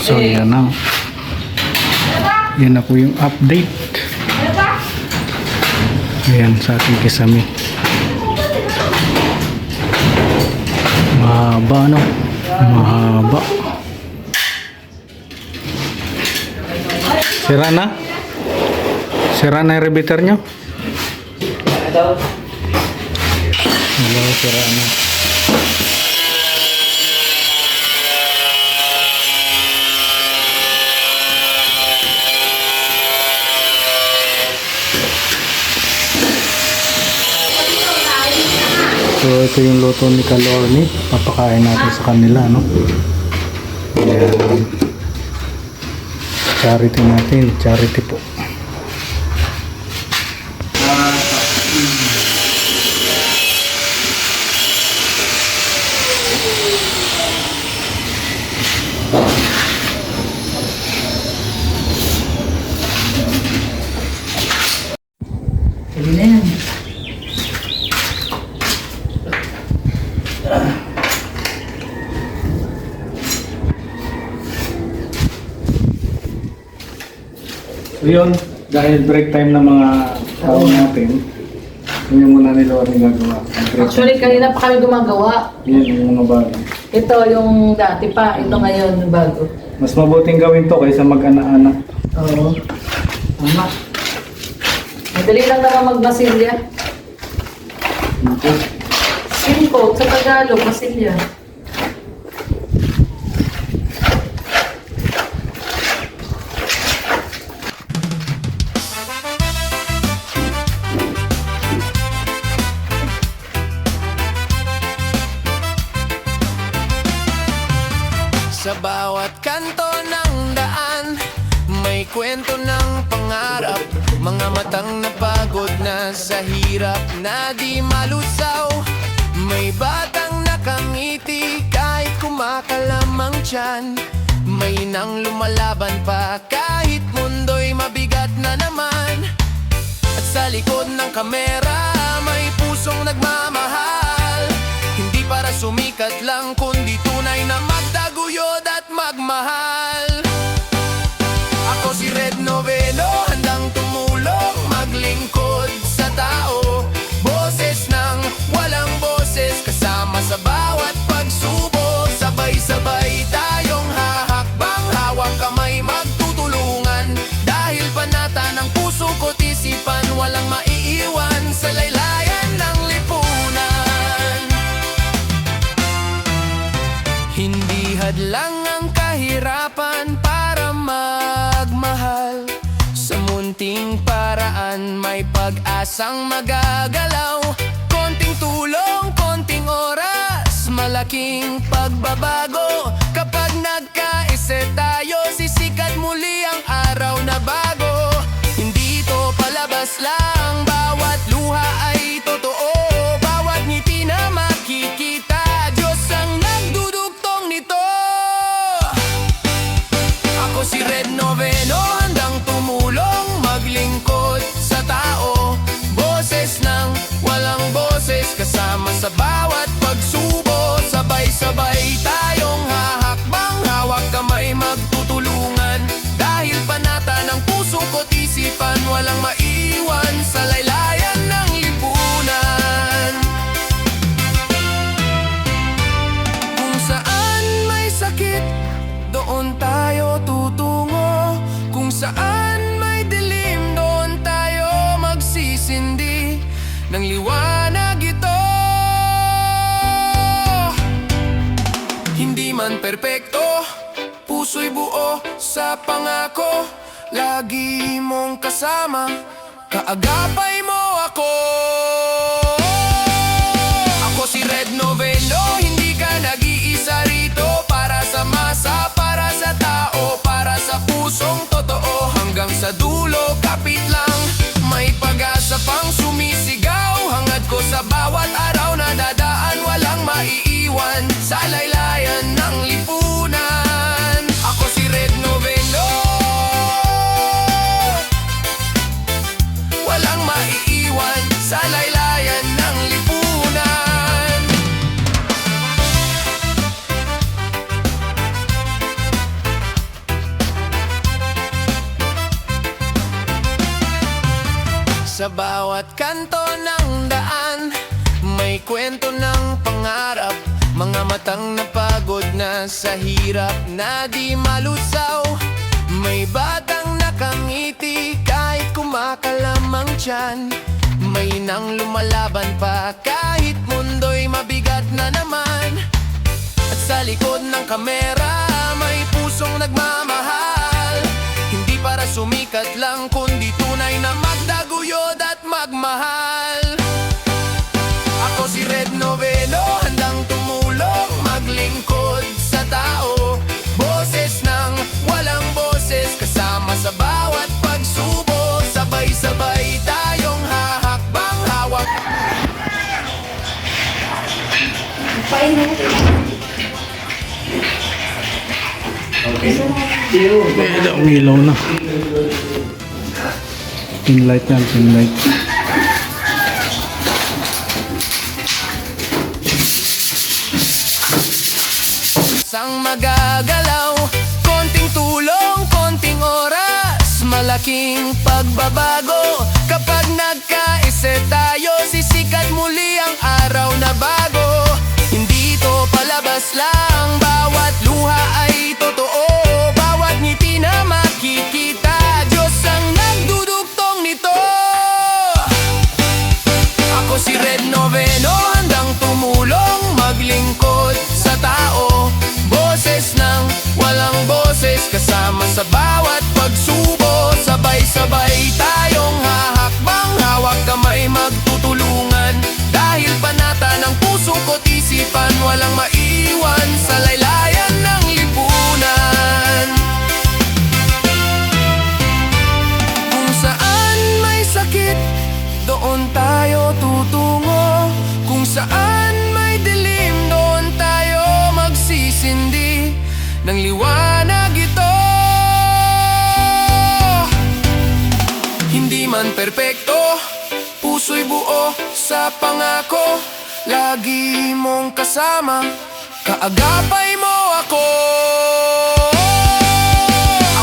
So yan na. Yan na po yung update. Ayan sa ating kisame. Mahaba no? Mahaba. Sira na? Sira na yung repeater nyo? Hello, sira na. So ito yung luto ni Kalorni. Papakain natin sa kanila, no? Ayan. Charity natin. Charity po. Pwede na yan. So yun, dahil break time ng mga tao natin, yun yung muna ni Lorne gagawa. Actually, kanina pa kami gumagawa. Yun yung mga bago. Ito yung dati pa, ito ngayon yung bago. Mas mabuting gawin to kaysa mag-ana-ana. Oo. Tama. Madali lang naman magmasilya. Simple, sa Tagalog, masilya. Sa bawat kanto ng daan, may kwento ng pangarap. Mga matang napagod na sa hirap na di malusaw. May batang nakangiti kahit kumakalamang tiyan. May nang lumalaban pa kahit mundo'y mabigat na naman. At sa likod ng kamera, may pusong nagmamahal. Hindi para sumikat lang, kundi tunay na magtaguyod at magmahal. Ako si Red Noveno, handang tumulong, maglingkod sa tao. Boses ng walang boses, kasama sa bawat pagsubok. Sabay-sabay tayong hahakbang, hawak kamay magtutulungan. Dahil panata ng puso ko't isipan, walang maiiwan sa laylayan ng lipunan. Hindi hadlang ang kahirapan para magmahal. Sa munting paraan may pag-asang magagalaw. Konting tulong, konting oras, malaking pagbabago. Kapag nagkaisa tayo, sisikat muli ang araw na bago. Hindi ito palabas lang, bawat luha ay totoo. Bawat ngiti na makikita, Diyos ang nagdudugtong nito. Ako si Red Noveno, handang tumulong, maglingkod sa tao. Boses ng walang boses, kasama sa bawat pagsubo. Sabay-sabay tayong hahakbang, hawak kamay magtutulungan. Dahil panata ng puso ko't isipan, walang maiwan sa laylayan ng lipunan. Kung saan may sakit, doon tayo tutungo. Kung saan may dilim, doon tayo magsisindi ng liwanag ito. Hindi man perpekto, puso'y buo sa pangako. Lagi mong kasama, kaagapay mo ako. Ako si Red Noveno, hindi ka nag-iisa rito. Para sa masa, para sa tao, para sa pusong totoo. Hanggang sa dulo, kapit lang, may pag-asa pang sumisigaw. Hangad ko sa bawat araw na dadaan, walang maiiwan sa laylayan ng lipunan. Ako si Red Noveno, walang maiiwan sa laylayan ng lipunan. Sa bawat kanto ng daan, may kwento ng pangarap. Mga matang napagod na sa hirap na di malusaw. May batang nakangiti kahit kumakalamang tiyan. May nang lumalaban pa kahit mundo'y mabigat na naman. At sa likod ng kamera may pusong nagmamahal. Hindi para sumikat lang kundi tunay na magdaguyod at magmahal. Ako si Red Noveno, handang tumulong, maglingkod sa tao. Boses ng walang boses, kasama sa bawat pagsubok. Sabay-sabay tayong hahakbang, hawak. Umilaw na. Pin light yan, pin light. Sang magagalaw, konting tulong, konting oras, malaking pagbabago. Kapag nagkaisa tayo, sisikat muli ang araw na bago. Hindi ito palabas lang, bawat luha ay totoo. Bawat ngiti na makikita, Diyos ang nagdudugtong nito. Ako si Red Noveno, handang tumulong, maglingkod sa tao. Boses ng walang boses, kasama sa bawat pagsubo. Sabay-sabay tayong hahakbang, hawak kamay magtutulungan. Dahil panata ng puso ko't isipan, walang maiwan sa laylayan ng lipunan. Kung saan may sakit, doon tayo tutungo. Kung saan may dilim, doon tayo magsisindi ng liwanag ito. Hindi man perpekto, puso'y buo sa pangako. Lagi mong kasama, kaagapay mo ako.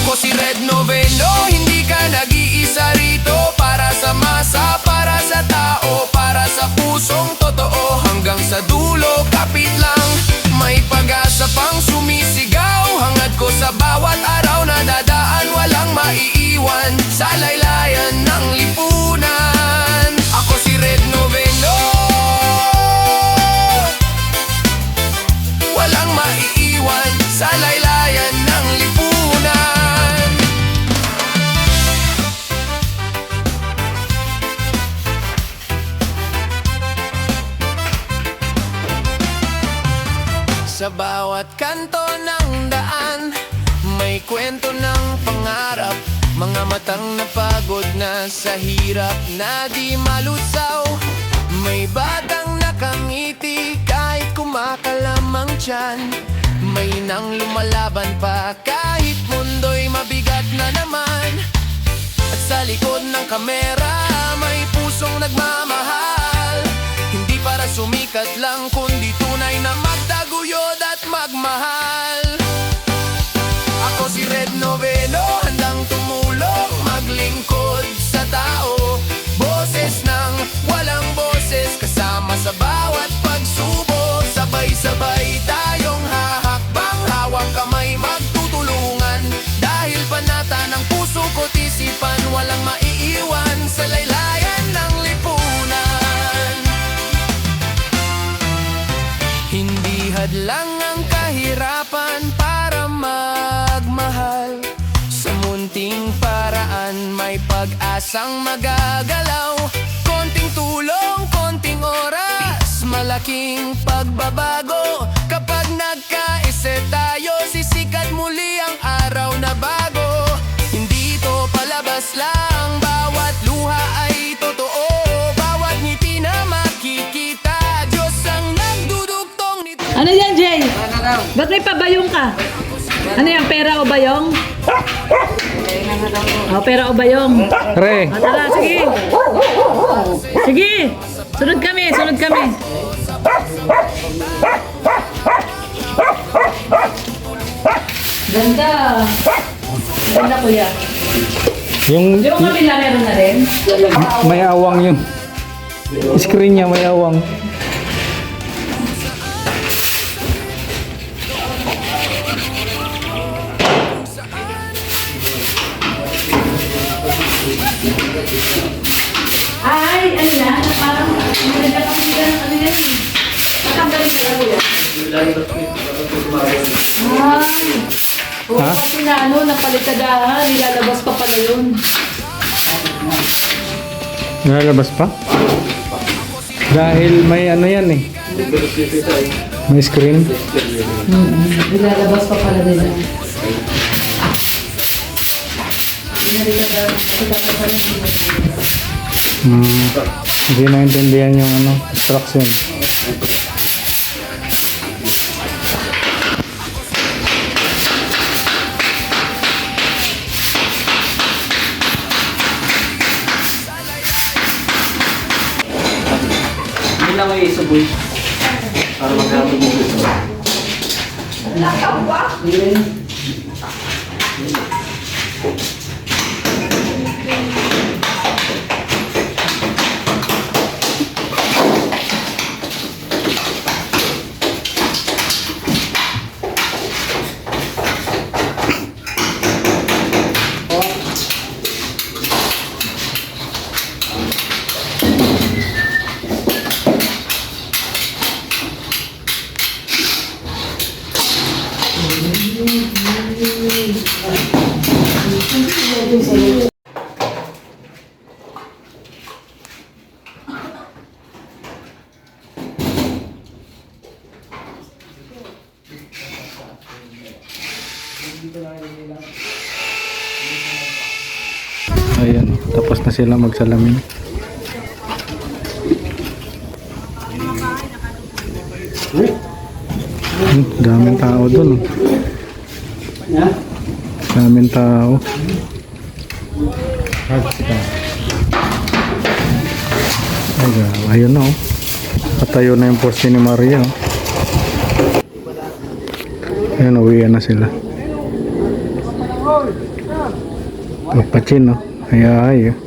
Ako si Red Noveno, hindi ka nag-iisa rito. Para sa masa, para sa tao, para sa pusong totoo. Hanggang sa dulo, kapit lang, may pag-asa pang sumisigaw. Hangad ko sa bawat araw na dadaan, walang maiiwan sa laylayan ng lipunan. Ako si Red Noveno, walang maiiwan sa laylayan ng lipunan. Sa bawat kanto ng daan, may kwento ng pangarap. Mga matang napagod na sa hirap na di malusaw. May batang nakangiti kahit kumakalamang tiyan. May nang lumalaban pa kahit mundo'y mabigat na naman. At sa likod ng kamera may pusong nagmamahal. Hindi para sumikat lang kundi tunay na magdaguyod at magmahal. Ako si Red Noveno, handang tumulong, maglingkod sa tao. Boses ng walang boses, kasama sa bawat pagsubok. Sabay-sabay tayong hahakbang, hawak kamay magtutulungan. Dahil panata ng puso ko't isipan, walang maiiwan sa laylayan ng lipunan. Hindi hadlang ang kahirapan para magmahal. Sa munting paraan may pag-asang magagalaw. Konting tulong, konting oras, malaking pagbabago. Kapag nagkaisa tayo, sisikat muli ang araw na bago. Hindi ito palabas lang, bawat luha ay totoo. Bawat ngiti na makikita, Diyos ang nagdudugtong nito. Ano yan, Jay? Ba't may pabayong ka? Ano yan, pera o bayong? O, pera o bayong? Re, O, tara, sige. Sige. Sunod kami, sunod kami. Ganda. Ganda, kuya. Yung Yung kabila meron na rin. may awang yung screen niya, may awang. Ay, ano yan? Parang maganda kami dyan. Ano yan eh? Matanggalin ka lang yan. Ay. Oo, Ha? kasi na ano, napalitadahan. Nilalabas pa pala yun. Nalalabas pa? Dahil may ano yan eh. May screen. Nilalabas pa pala nila. Hindi naintindihan yung ano, instruction. Hindi lang may isuboy. Para magkamit mo ito. Ayan, tapos na sila magsalamin. Daming tao dun. Daming tao. Ayun na oh. Patayo na yung poste ni Maria oh. Ayun, uwian na sila. Magpachin oh. Ay ay.